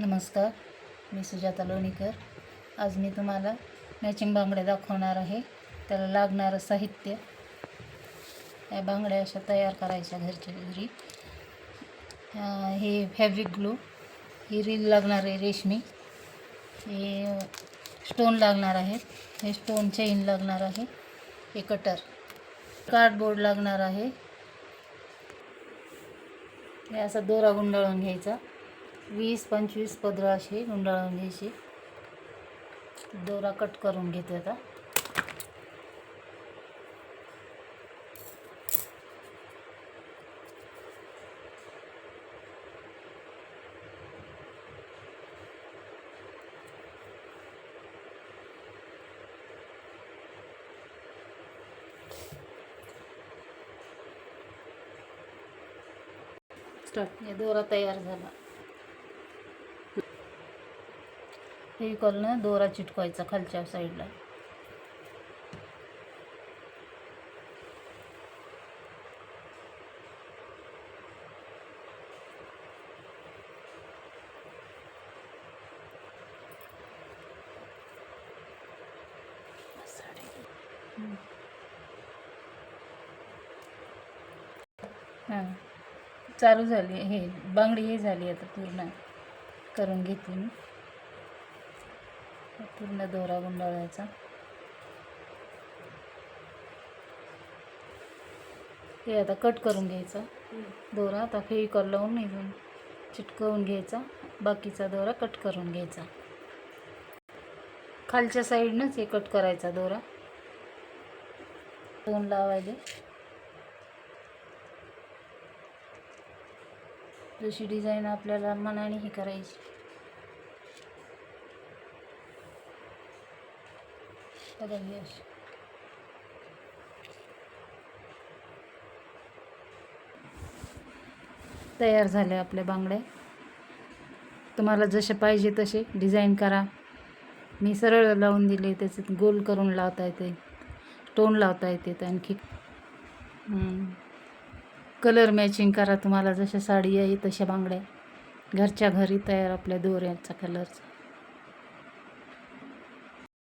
नमस्कार, मी सुजाता लोणीकर। आज मी तुम्हाला मॅचिंग बांगड्या दाखवणार आहे। त्याला लागणारं साहित्य, या बांगड्या अशा तयार करायच्या घरच्या घरी। हे फॅब्रिक ग्लू, ही रील लागणार आहे रेशमी, हे स्टोन लागणार आहेत, हे स्टोन चेन लागणार आहे, हे कटर, कार्डबोर्ड लागणार आहे। हे असा दोरा गुंडाळून घ्यायचा, 20-25 पदर असे गुंडाळून घ्यायचे। दोरा कट करून घेते आता। हे दोरा तयार झाला। फेविकॉलनं दोरा चिटकवायचा खालच्या साईडला। चालू झाली, हे बांगडी हे झाली आता पूर्ण करून घेतली मी। पूर्ण दोरा गुंडाळायचा। हे आता कट करून घ्यायचा दोरा। आता फेविकॉल लावून इथून चिटकवून घ्यायचा, बाकीचा दोरा कट करून घ्यायचा। खालच्या साईडनंच हे कट करायचा दोरा, दोन लावायचे। जशी डिझाईन आपल्याला मनाने ही करायची। बघा ही अशी तयार झाल्या आपल्या बांगड्या। तुम्हाला जसे पाहिजे तसे डिझाईन करा। मी सरळ लावून दिले, त्याच्यात गोल करून लावता येते, स्टोन लावता येते, आणखी कलर मॅचिंग करा। तुम्हाला जशा साडी आहे तशा बांगड्या घरच्या घरी तयार आपल्या दोऱ्याचा कलरचा।